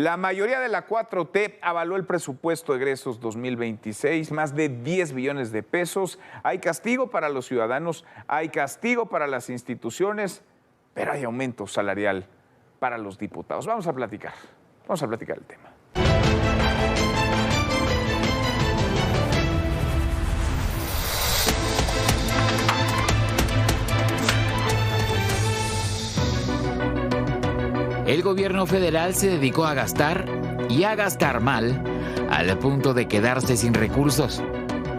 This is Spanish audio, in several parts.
La mayoría de la 4T avaló el presupuesto de egresos 2026, más de 10 billones de pesos. Hay castigo para los ciudadanos, hay castigo para las instituciones, pero hay aumento salarial para los diputados. Vamos a platicar el tema. El gobierno federal se dedicó a gastar y a gastar mal, al punto de quedarse sin recursos.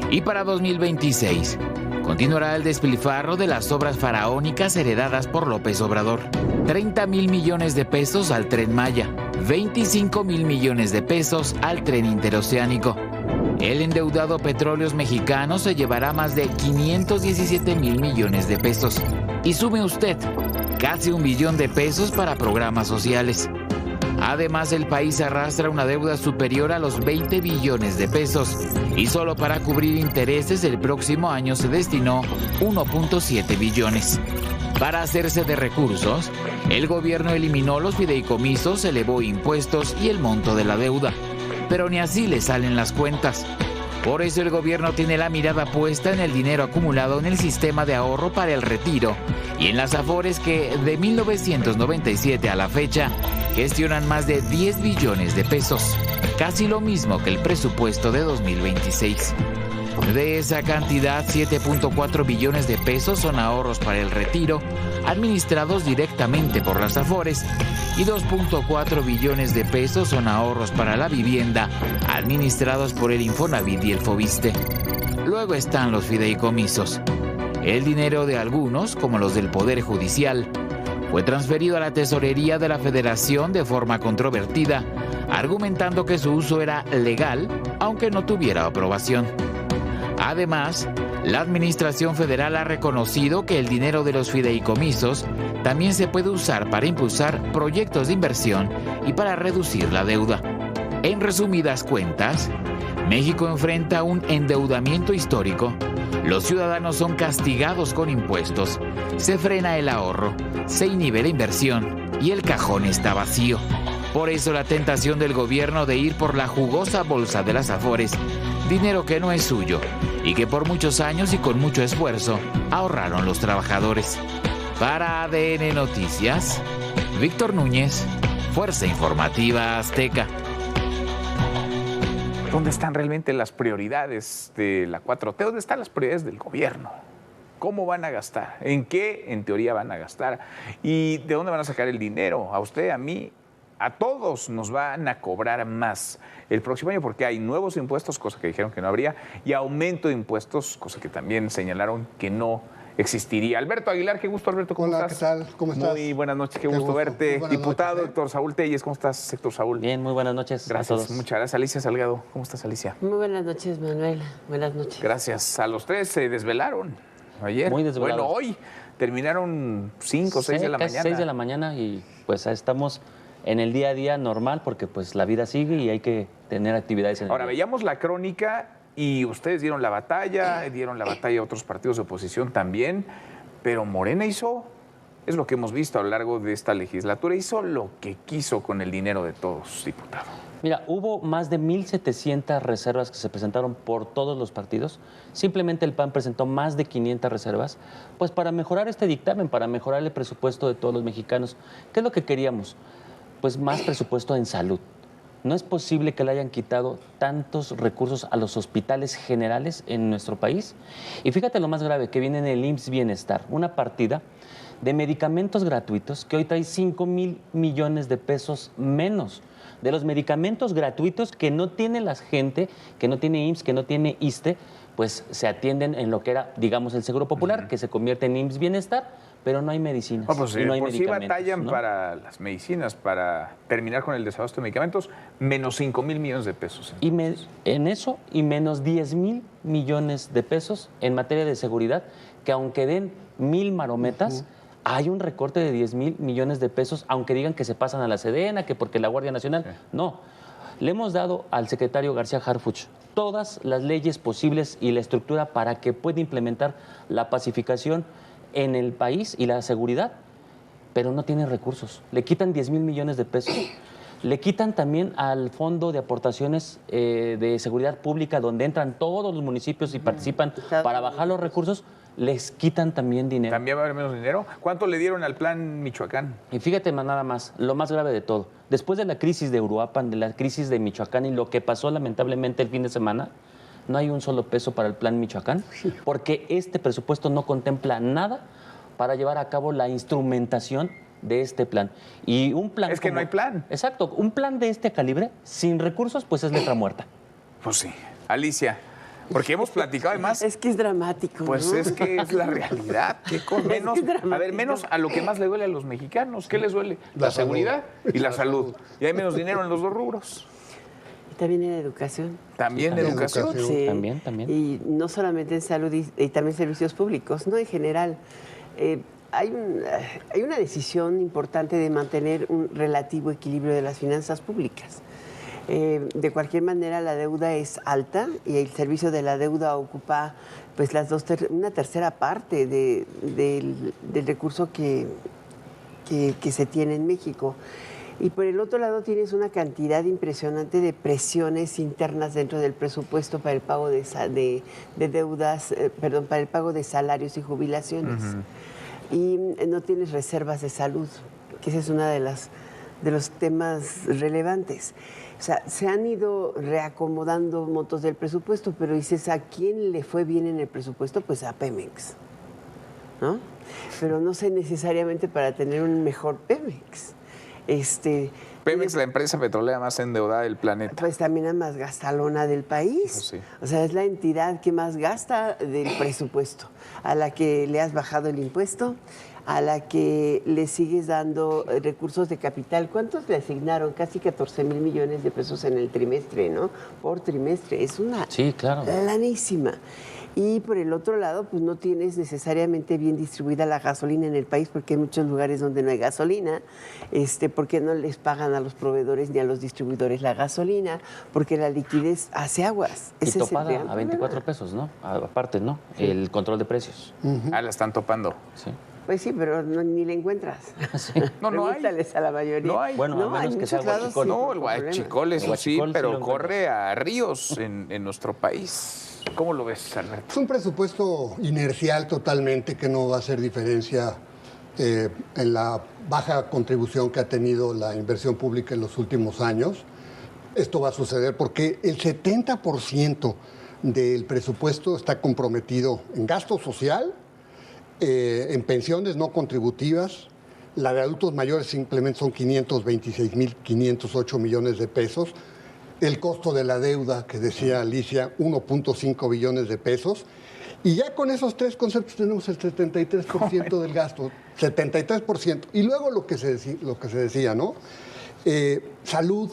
Y para 2026, continuará el despilfarro de las obras faraónicas heredadas por López Obrador. 30,000 millones de pesos al Tren Maya, 25,000 millones de pesos al Tren Interoceánico. El endeudado Petróleos Mexicanos se llevará más de 517,000 millones de pesos. Y sume usted, casi 1 billón de pesos para programas sociales. Además, el país arrastra una deuda superior a los 20 billones de pesos y solo para cubrir intereses el próximo año se destinó 1.7 billones. Para hacerse de recursos, el gobierno eliminó los fideicomisos, elevó impuestos y el monto de la deuda. Pero ni así le salen las cuentas. Por eso el gobierno tiene la mirada puesta en el dinero acumulado en el sistema de ahorro para el retiro y en las Afores que de 1997 a la fecha gestionan más de 10 billones de pesos, casi lo mismo que el presupuesto de 2026. De esa cantidad, 7.4 billones de pesos son ahorros para el retiro, administrados directamente por las Afores, y 2.4 billones de pesos son ahorros para la vivienda, administrados por el Infonavit y el Fobiste. Luego están los fideicomisos. El dinero de algunos, como los del Poder Judicial, fue transferido a la Tesorería de la Federación de forma controvertida, argumentando que su uso era legal, aunque no tuviera aprobación. Además, la Administración Federal ha reconocido que el dinero de los fideicomisos también se puede usar para impulsar proyectos de inversión y para reducir la deuda. En resumidas cuentas, México enfrenta un endeudamiento histórico, los ciudadanos son castigados con impuestos, se frena el ahorro, se inhibe la inversión y el cajón está vacío. Por eso la tentación del gobierno de ir por la jugosa bolsa de las Afores, dinero que no es suyo y que por muchos años y con mucho esfuerzo ahorraron los trabajadores. Para ADN Noticias, Víctor Núñez, Fuerza Informativa Azteca. ¿Dónde están realmente las prioridades de la 4T? ¿Dónde están las prioridades del gobierno? ¿Cómo van a gastar? ¿En qué, en teoría, van a gastar? ¿Y de dónde van a sacar el dinero? A usted, a mí, a todos nos van a cobrar más el próximo año porque hay nuevos impuestos, cosa que dijeron que no habría, y aumento de impuestos, cosa que también señalaron que no existiría. Alberto Aguilar, qué gusto, Alberto, ¿cómo estás? Hola, ¿qué tal? ¿Cómo estás? Muy buenas noches, qué gusto verte. Diputado noches, Héctor Saúl Telles, ¿cómo estás, Héctor Saúl? Bien, muy buenas noches. Gracias, a todos. muchas gracias. Alicia Salgado, ¿cómo estás, Alicia? Muy buenas noches, Manuel. Buenas noches. Gracias. A los tres se desvelaron ayer. Muy desvelados. Bueno, hoy terminaron 5 o 6 de la casi mañana. 6 de la mañana y pues estamos en el día a día normal porque pues la vida sigue y hay que tener actividades en el Ahora, día. veíamos la crónica y ustedes dieron la batalla a otros partidos de oposición también, pero Morena hizo, es lo que hemos visto a lo largo de esta legislatura, hizo lo que quiso con el dinero de todos, diputado. Mira, hubo más de 1,700 reservas que se presentaron por todos los partidos. Simplemente el PAN presentó más de 500 reservas, pues para mejorar este dictamen, para mejorar el presupuesto de todos los mexicanos. ¿Qué es lo que queríamos? Pues más presupuesto en salud. No es posible que le hayan quitado tantos recursos a los hospitales generales en nuestro país. Y fíjate lo más grave, que viene en el IMSS Bienestar, una partida de medicamentos gratuitos que hoy trae 5,000 millones de pesos menos. De los medicamentos gratuitos que no tiene la gente, que no tiene IMSS, que no tiene ISSSTE, pues se atienden en lo que era, digamos, el Seguro Popular, que se convierte en IMSS Bienestar, pero no hay medicinas. No, pues, y no hay por sí medicamentos, batallan, ¿no? para las medicinas, para terminar con el desabasto de medicamentos, menos 5,000 millones de pesos. Y en eso, y menos 10,000 millones de pesos en materia de seguridad, que aunque den 1,000 marometas, hay un recorte de 10,000 millones de pesos, aunque digan que se pasan a la Sedena, que porque la Guardia Nacional. Sí. No. Le hemos dado al secretario García Harfuch todas las leyes posibles y la estructura para que pueda implementar la pacificación en el país y la seguridad, pero no tiene recursos. Le quitan 10,000 millones de pesos. Le quitan también al Fondo de Aportaciones de Seguridad Pública, donde entran todos los municipios y participan para bajar los recursos, les quitan también dinero. ¿También va a haber menos dinero? ¿Cuánto le dieron al plan Michoacán? Y fíjate nada más, lo más grave de todo, después de la crisis de Uruapan, de la crisis de Michoacán y lo que pasó lamentablemente el fin de semana, no hay un solo peso para el plan Michoacán, porque este presupuesto no contempla nada para llevar a cabo la instrumentación de este plan. Y un plan Es que no hay plan. Exacto, un plan de este calibre, sin recursos, pues es letra muerta. Pues sí. Alicia, porque hemos platicado además... Es que es dramático, Pues ¿no? es que es la realidad. Menos, a ver, menos a lo que más le duele a los mexicanos. ¿Qué les duele? La seguridad y la salud. Y hay menos dinero en los dos rubros. Y también en educación. También de educación. Sí. También. Y no solamente en salud y también servicios públicos, no en general. Hay una decisión importante de mantener un relativo equilibrio de las finanzas públicas. De cualquier manera, la deuda es alta y el servicio de la deuda ocupa pues una tercera parte del recurso que se tiene en México. Y por el otro lado tienes una cantidad impresionante de presiones internas dentro del presupuesto para el pago de deudas, para el pago de salarios y jubilaciones. Y no tienes reservas de salud, que ese es uno de los temas relevantes. O sea, se han ido reacomodando montos del presupuesto, pero dices, ¿a quién le fue bien en el presupuesto? Pues a Pemex, ¿no? Pero no sé necesariamente para tener un mejor Pemex. Pemex, la empresa petrolera más endeudada del planeta. Pues también la más gastalona del país. Pues sí. O sea, es la entidad que más gasta del presupuesto, a la que le has bajado el impuesto, a la que le sigues dando recursos de capital. ¿Cuántos le asignaron? Casi 14 mil millones de pesos en el trimestre, ¿no? Por trimestre. Es una Sí, claro. lanísima. Y por el otro lado, pues no tienes necesariamente bien distribuida la gasolina en el país, porque hay muchos lugares donde no hay gasolina, porque no les pagan a los proveedores ni a los distribuidores la gasolina, porque la liquidez hace aguas. Y Ese es el topada gran a 24 problema. pesos, ¿no? Aparte, ¿no? El control de precios. Ah, la están topando. Sí. Pues sí, pero ni la encuentras. No hay. Pregúntales a la mayoría. No hay. Bueno, a menos hay que sea muchos lados huachicol. sí, No, con el problemas. huachicol, eso El sí, huachicol sí pero lo corre a ríos en nuestro país. ¿Cómo lo ves, Alberto? Es un presupuesto inercial totalmente que no va a hacer diferencia en la baja contribución que ha tenido la inversión pública en los últimos años. Esto va a suceder porque el 70% del presupuesto está comprometido en gasto social, en pensiones no contributivas. La de adultos mayores simplemente son 526.508 millones de pesos. El costo de la deuda, que decía Alicia, 1.5 billones de pesos. Y ya con esos tres conceptos tenemos el 73% del gasto, 73%. Y luego lo que se decía, ¿no? Salud,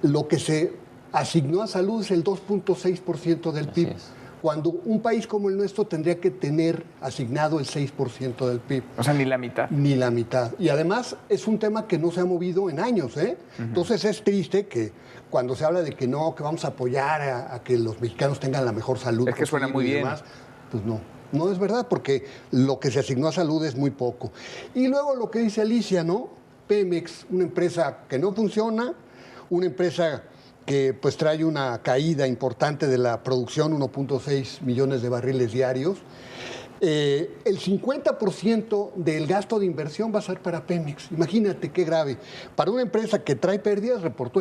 lo que se asignó a salud es el 2.6% del PIB. es. Cuando un país como el nuestro tendría que tener asignado el 6% del PIB. O sea, ni la mitad. Ni la mitad. Y además es un tema que no se ha movido en años, ¿eh? Entonces es triste que cuando se habla de que no, que vamos a apoyar a que los mexicanos tengan la mejor salud Es que suena posible muy y bien. demás, pues no. No es verdad, porque lo que se asignó a salud es muy poco. Y luego lo que dice Alicia, ¿no? Pemex, una empresa que no funciona, una empresa que pues trae una caída importante de la producción, 1.6 millones de barriles diarios. El 50% del gasto de inversión va a ser para Pemex. Imagínate qué grave. Para una empresa que trae pérdidas, reportó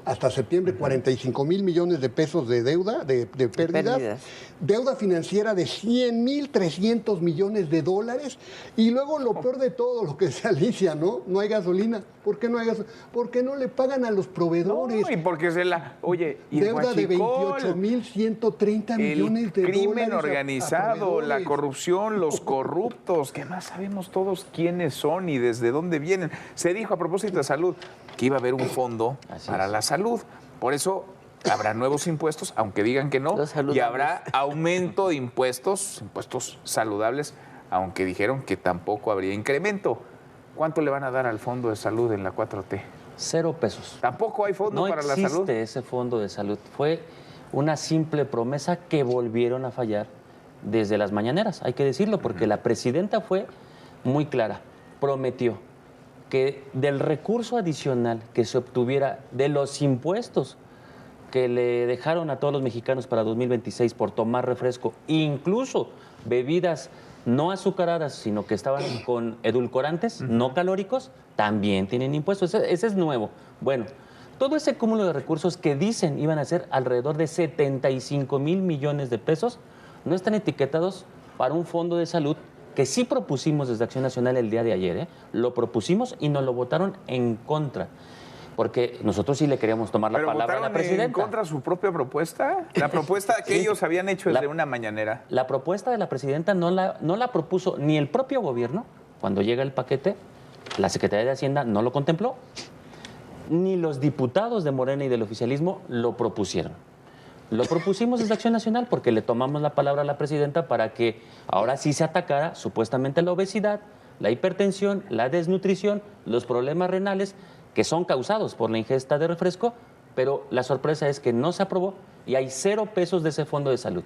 hasta septiembre 45,000 millones de pesos de deuda, de pérdidas. Deuda financiera de 100,300 millones de dólares. Y luego lo peor de todo, lo que decía Alicia, ¿no? No hay gasolina. ¿Por qué no hay gasolina? Porque no le pagan a los proveedores. No, y porque Oye, y el Deuda de huachicol, 28,130 millones de el dólares. crimen a organizado, la proveedores. corrupción, los corruptos, que más sabemos todos quiénes son y desde dónde vienen. Se dijo a propósito de salud que iba a haber un fondo Así para es. la salud. Por eso habrá nuevos impuestos, aunque digan que no, Los saludables. y habrá aumento de impuestos saludables, aunque dijeron que tampoco habría incremento. ¿Cuánto le van a dar al fondo de salud en la 4T? 0 pesos. Tampoco hay fondo No para la existe salud. ese fondo de salud. Fue una simple promesa que volvieron a fallar desde las mañaneras, hay que decirlo, porque la presidenta fue muy clara, prometió que del recurso adicional que se obtuviera de los impuestos que le dejaron a todos los mexicanos para 2026 por tomar refresco, incluso bebidas no azucaradas, sino que estaban con edulcorantes, no calóricos, también tienen impuestos. Ese es nuevo. Bueno, todo ese cúmulo de recursos que dicen iban a ser alrededor de 75,000 millones de pesos, no están etiquetados para un fondo de salud que sí propusimos desde Acción Nacional el día de ayer, ¿eh? Lo propusimos y nos lo votaron en contra. Porque nosotros sí le queríamos tomar la palabra a la presidenta. ¿En contra de su propia propuesta? La propuesta que ellos habían hecho desde una mañanera. La propuesta de la presidenta no la propuso ni el propio gobierno. Cuando llega el paquete, la Secretaría de Hacienda no lo contempló, ni los diputados de Morena y del oficialismo lo propusieron. Lo propusimos desde Acción Nacional porque le tomamos la palabra a la presidenta para que ahora sí se atacara supuestamente la obesidad, la hipertensión, la desnutrición, los problemas renales que son causados por la ingesta de refresco, pero la sorpresa es que no se aprobó y hay 0 pesos de ese fondo de salud.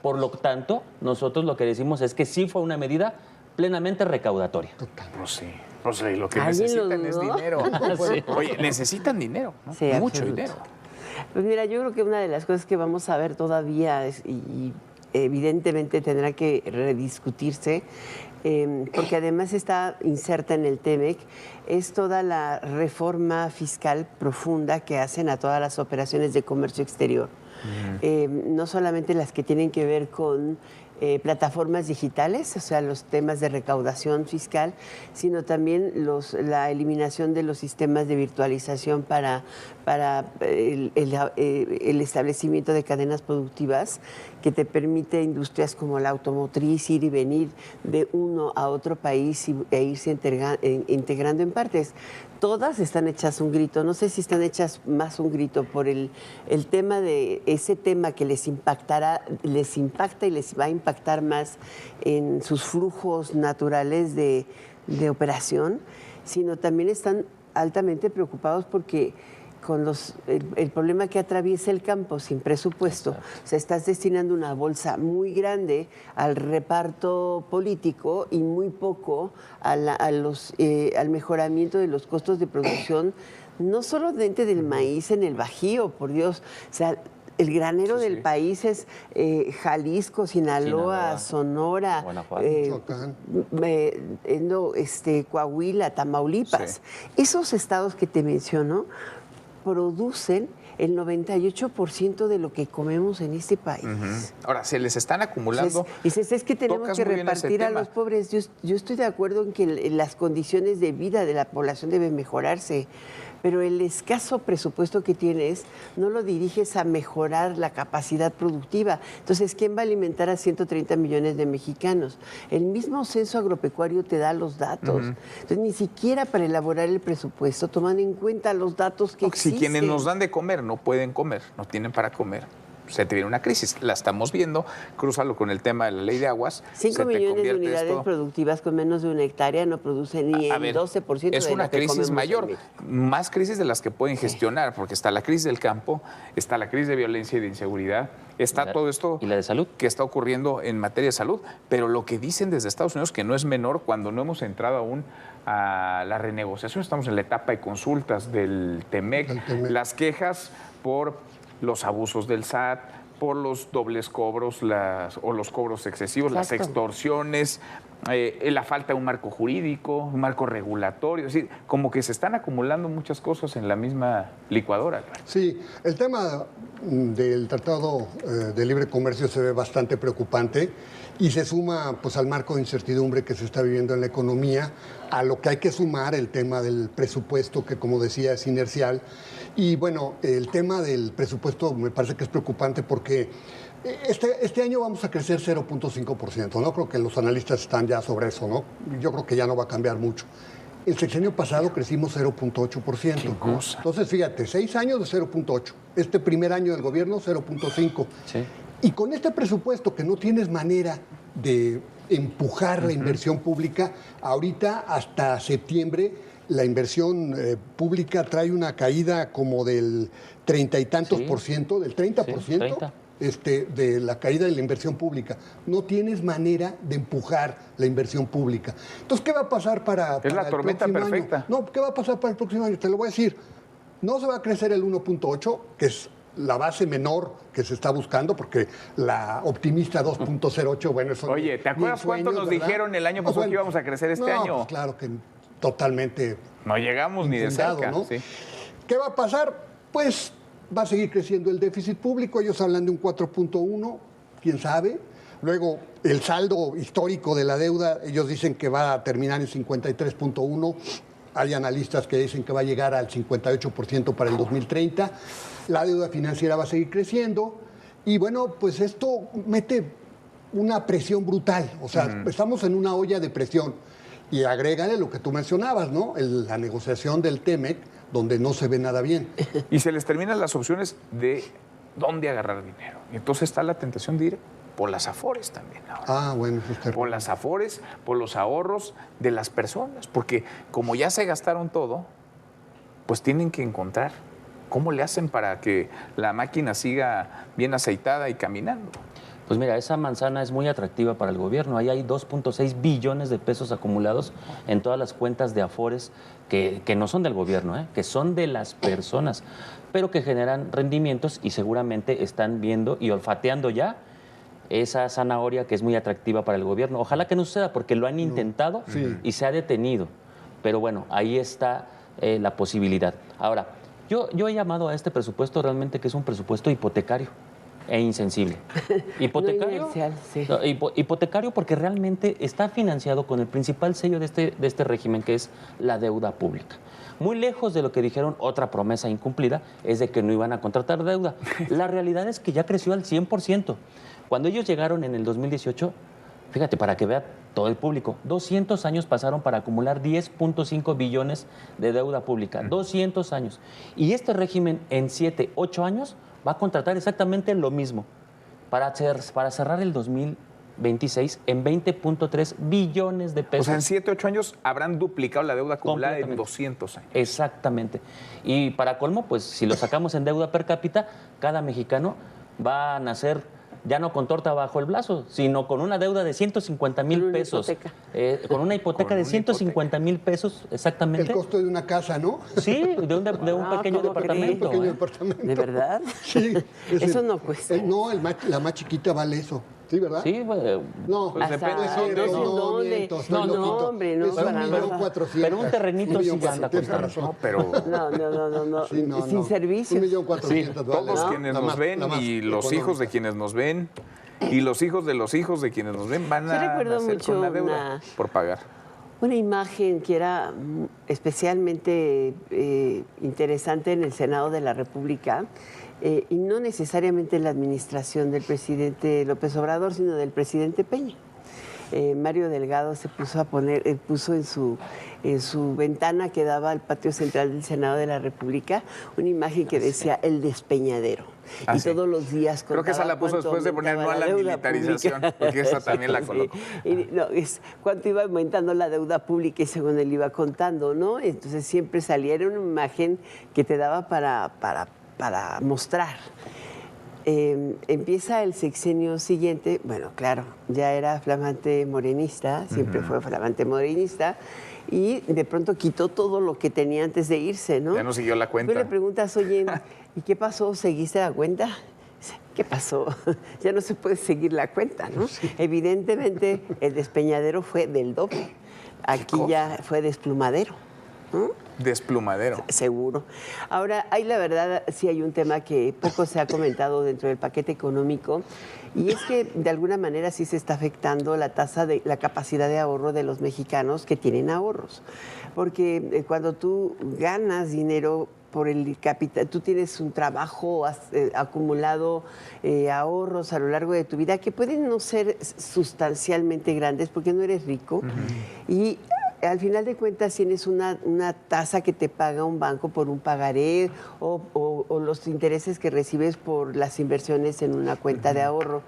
Por lo tanto, nosotros lo que decimos es que sí fue una medida plenamente recaudatoria. Pues sí, lo que necesitan es dinero. Sí. Oye, necesitan dinero, ¿no? Sí, mucho absoluto. dinero. Pues mira, yo creo que una de las cosas que vamos a ver todavía y evidentemente tendrá que rediscutirse, porque además está inserta en el TEMEC, es toda la reforma fiscal profunda que hacen a todas las operaciones de comercio exterior. No solamente las que tienen que ver con plataformas digitales, o sea, los temas de recaudación fiscal, sino también la eliminación de los sistemas de virtualización para el establecimiento de cadenas productivas que te permite industrias como la automotriz ir y venir de uno a otro país e irse integrando en partes. Todas están hechas un grito, no sé si están hechas más un grito por el tema de ese tema que les impacta y les va a impactar más en sus flujos naturales de operación, sino también están altamente preocupados porque con el problema que atraviesa el campo sin presupuesto, o sea, estás destinando una bolsa muy grande al reparto político y muy poco al mejoramiento de los costos de producción, no solamente del maíz en el Bajío, por Dios, o sea, el granero del país es Jalisco, Sinaloa, Sonora, Coahuila, Tamaulipas. Sí. Esos estados que te menciono producen el 98% de lo que comemos en este país. Ahora, se les están acumulando. Es que tenemos que repartir a los pobres. Yo estoy de acuerdo en que las condiciones de vida de la población deben mejorarse, pero el escaso presupuesto que tienes no lo diriges a mejorar la capacidad productiva. Entonces, ¿quién va a alimentar a 130 millones de mexicanos? El mismo censo agropecuario te da los datos. Entonces, ni siquiera para elaborar el presupuesto toman en cuenta los datos que existen. Si quienes nos dan de comer no pueden comer, no tienen para comer, se te viene una crisis. La estamos viendo, crúzalo con el tema de la ley de aguas. 5 millones de unidades productivas con menos de 1 hectárea no producen ni el 12% de es una lo que crisis mayor, en más crisis de las que pueden gestionar, porque está la crisis del campo, está la crisis de violencia y de inseguridad, está todo esto ¿y la de salud? Que está ocurriendo en materia de salud, pero lo que dicen desde Estados Unidos, que no es menor, cuando no hemos entrado aún a la renegociación, estamos en la etapa de consultas del TEMEC, las quejas por los abusos del SAT, por los dobles cobros o los cobros excesivos, las extorsiones, la falta de un marco jurídico, un marco regulatorio, es decir, como que se están acumulando muchas cosas en la misma licuadora. Sí, el tema del Tratado de Libre Comercio se ve bastante preocupante y se suma pues al marco de incertidumbre que se está viviendo en la economía, a lo que hay que sumar el tema del presupuesto, que como decía es inercial. Y bueno, el tema del presupuesto me parece que es preocupante porque este año vamos a crecer 0.5%, ¿no? Creo que los analistas están ya sobre eso, ¿no? Yo creo que ya no va a cambiar mucho. El sexenio pasado crecimos 0.8%. Entonces, fíjate, 6 años de 0.8. Este primer año del gobierno, 0.5. Sí. Y con este presupuesto que no tienes manera de empujar la inversión pública, ahorita hasta septiembre la inversión pública trae una caída como del 30 y tantos por ciento, del 30%. Sí, 30. de la caída de la inversión pública. No tienes manera de empujar la inversión pública. Entonces, ¿qué va a pasar para Es la tormenta perfecta. Año? No, ¿qué va a pasar para el próximo año? Te lo voy a decir. No se va a crecer el 1.8, que es la base menor que se está buscando, porque la optimista 2.08, bueno, eso... Oye, ¿te acuerdas cuánto nos dijeron el año pasado que íbamos a crecer este año? Pues claro que totalmente... No llegamos ni de cerca, ¿no? Sí. ¿Qué va a pasar? Pues va a seguir creciendo el déficit público, ellos hablan de un 4.1, quién sabe. Luego, el saldo histórico de la deuda, ellos dicen que va a terminar en 53.1. Hay analistas que dicen que va a llegar al 58% para el 2030. La deuda financiera va a seguir creciendo. Y bueno, pues esto mete una presión brutal. O sea, estamos en una olla de presión. Y agrégale lo que tú mencionabas, ¿no? La negociación del TEMEC, donde no se ve nada bien. Y se les terminan las opciones de dónde agarrar dinero. Y entonces está la tentación de ir por las afores también ahora. Ah, bueno, eso está Por las afores, por los ahorros de las personas. Porque como ya se gastaron todo, pues tienen que encontrar cómo le hacen para que la máquina siga bien aceitada y caminando. Pues mira, esa manzana es muy atractiva para el gobierno. Ahí hay 2.6 billones de pesos acumulados en todas las cuentas de afores que no son del gobierno, que son de las personas, pero que generan rendimientos y seguramente están viendo y olfateando ya esa zanahoria que es muy atractiva para el gobierno. Ojalá que no suceda porque lo han intentado y se ha detenido. Pero bueno, ahí está la posibilidad. Ahora, yo he llamado a este presupuesto realmente que es un presupuesto hipotecario e insensible. Hipotecario, no inercial, sí. No, hipotecario porque realmente está financiado con el principal sello de este régimen, que es la deuda pública. Muy lejos de lo que dijeron, otra promesa incumplida, es de que no iban a contratar deuda. La realidad es que ya creció al 100%. Cuando ellos llegaron en el 2018, fíjate, para que vea todo el público, 200 años pasaron para acumular 10.5 billones de deuda pública. 200 años. Y este régimen en 7, 8 años va a contratar exactamente lo mismo para cerrar el 2026 en 20.3 billones de pesos. O sea, en 7, 8 años habrán duplicado la deuda acumulada en 200 años. Exactamente. Y para colmo, pues si lo sacamos en deuda per cápita, cada mexicano va a nacer ya no con torta bajo el brazo, sino con una deuda de 150,000 pesos. Con una hipoteca de 150,000 pesos, exactamente. El costo de una casa, ¿no? Sí, de un pequeño departamento. Un pequeño departamento. ¿De verdad? Sí. Eso no cuesta. No, la más chiquita vale eso. ¿Sí, verdad? Sí, bueno, No, Pues depende de dónde. No, hombre, no, es para nada. 1.400.000. pero un terrenito sí ya anda tienes costando. razón. No, pero No. Sí, no, Sin no. servicios. 1.400.000 vale. todos quienes nos ven y los hijos de quienes nos ven y los hijos de los hijos de quienes nos ven van Yo a recuerdo nacer mucho con la deuda por pagar. Una imagen que era especialmente interesante en el Senado de la República, y no necesariamente en la administración del presidente López Obrador, sino del presidente Peña. Mario Delgado se puso a puso en su ventana que daba al patio central del Senado de la República una imagen que decía el despeñadero. Y sí. todos los días Creo que esa la puso después de poner no a la militarización, porque esa también la colocó. Y no, es cuánto iba aumentando la deuda pública y según él iba contando, ¿no? Entonces siempre salía, era una imagen que te daba para mostrar. Empieza el sexenio siguiente, bueno, claro, ya era flamante morenista, siempre fue flamante morenista, y de pronto quitó todo lo que tenía antes de irse, ¿no? Ya no siguió la cuenta. Tú le preguntas, oye, ¿y qué pasó? ¿Seguiste la cuenta? ¿Qué pasó? Ya no se puede seguir la cuenta, ¿no? Sí. Evidentemente, el despeñadero fue del doble. Aquí ya fue desplumadero. ¿No? Desplumadero. Seguro. Ahora, la verdad, sí hay un tema que poco se ha comentado dentro del paquete económico, y es que de alguna manera sí se está afectando la capacidad de ahorro de los mexicanos que tienen ahorros. Porque cuando tú ganas dinero por el capital, tú tienes un trabajo acumulado, ahorros a lo largo de tu vida que pueden no ser sustancialmente grandes porque no eres rico, y al final de cuentas tienes una tasa que te paga un banco por un pagaré o los intereses que recibes por las inversiones en una cuenta de ahorro.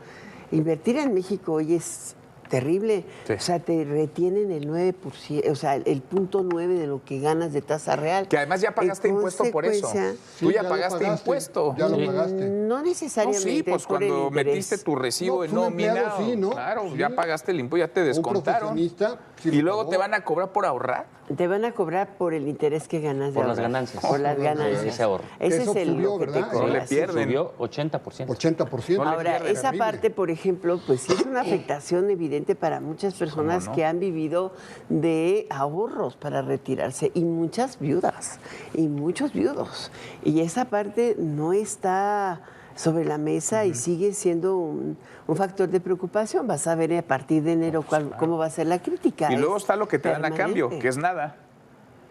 Invertir en México hoy es terrible. Sí. O sea, te retienen el 9%, o sea, el 0.9 de lo que ganas de tasa real. Que además ya pagaste En impuesto por eso. consecuencia, Tú ya lo pagaste impuesto. Ya lo Sí. pagaste. no No, necesariamente sí, pues por el cuando interés. metiste tu recibo No, en pues un nómina, empleado sí, ¿no? claro, Sí. ya pagaste el impuesto, ya te Un descontaron. profesionista, sí Y lo luego pagó. te van a cobrar por ahorrar. Te van a cobrar por el interés que ganas de Por las ahorrar. ganancias. Por las Por ganancias. ese ahorro. Ese Eso es el subió, lo que te ¿verdad? cobran. No le pierden. Subió 80%. 80%. No le Ahora, pierden. esa Terrible. parte, por ejemplo, pues sí es una afectación evidente para muchas personas ¿Cómo no? que han vivido de ahorros para retirarse y muchas viudas y muchos viudos. Y esa parte no está sobre la mesa y sigue siendo un factor de preocupación. Vas a ver a partir de enero cómo va a ser la crítica. Y luego Es está lo que te dan a cambio, permanente. que es nada.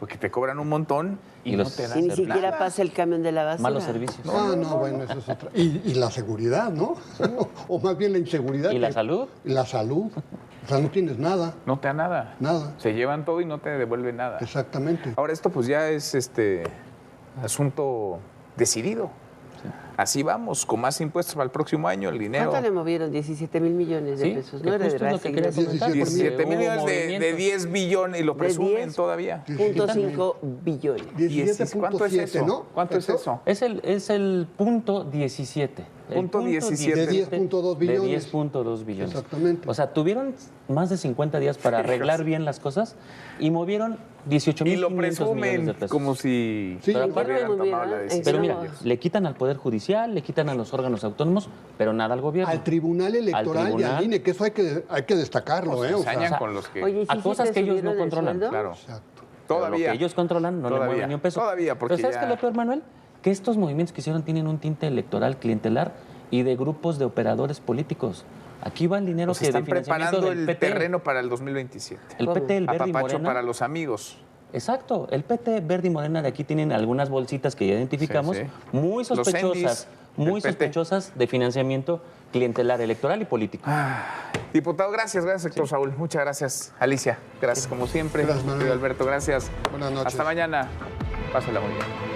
Porque te cobran un montón y, Y no los- te dan Y ni siquiera nada. pasa el camión de la basura. Malos servicios. No, bueno, eso es otra. Y la seguridad, ¿no? O más bien la inseguridad. ¿Y la que- salud? La salud. O sea, no tienes nada, No te dan nada. nada. Se llevan todo y no te devuelven nada. Exactamente. Ahora esto pues ya es asunto decidido. Así vamos, con más impuestos para el próximo año, el dinero. ¿Cuánto le movieron? 17 mil millones de Sí, pesos. que No era de justo es lo que quería reasignación. comentar. 17 porque millones hubo de movimientos. 10 billones y lo De presumen 10. todavía. .5 billones. ¿Cuánto es 17.7, eso? ¿no? ¿Cuánto es eso? Es el punto 17. El Punto 17. De 10.2 billones. De 10.2 billones. Exactamente. O sea, tuvieron más de 50 días para arreglar bien las cosas y movieron 18 Y mil lo millones de presumen pesos. como si Sí, Pero no aparte hubieran muy bien, tomado la ¿eh? decisión. Pero mira, Somos- le quitan al Poder Judicial, le quitan a los órganos autónomos, pero nada al gobierno. Al Tribunal Electoral y tribunal. al INE, que eso hay que destacarlo, Se ¿eh? O ensañan sea, con los que... Oye, ¿sí a cosas te que ellos no subieron el controlan, sueldo? claro. exacto. Pero Todavía. lo que ellos controlan no le Todavía. mueven ni un peso. Todavía, porque Pero ¿sabes ya- qué es lo peor, Manuel? Que estos movimientos que hicieron tienen un tinte electoral, clientelar y de grupos de operadores políticos. Aquí va el dinero Nos que de están financiamiento preparando del el PT. terreno para el 2027. El PT, el Verde y Apapacho Morena. para los amigos. Exacto, el PT, Verde y Morena de aquí tienen algunas bolsitas que ya identificamos, Sí, sí. muy Los sospechosas, endis muy del PT. sospechosas de financiamiento clientelar electoral y político. Diputado, gracias, Héctor Saúl. Muchas gracias. Alicia, gracias como siempre. Gracias, Manuel. Querido Alberto, gracias. Buenas noches. Hasta mañana. Pásala muy bien.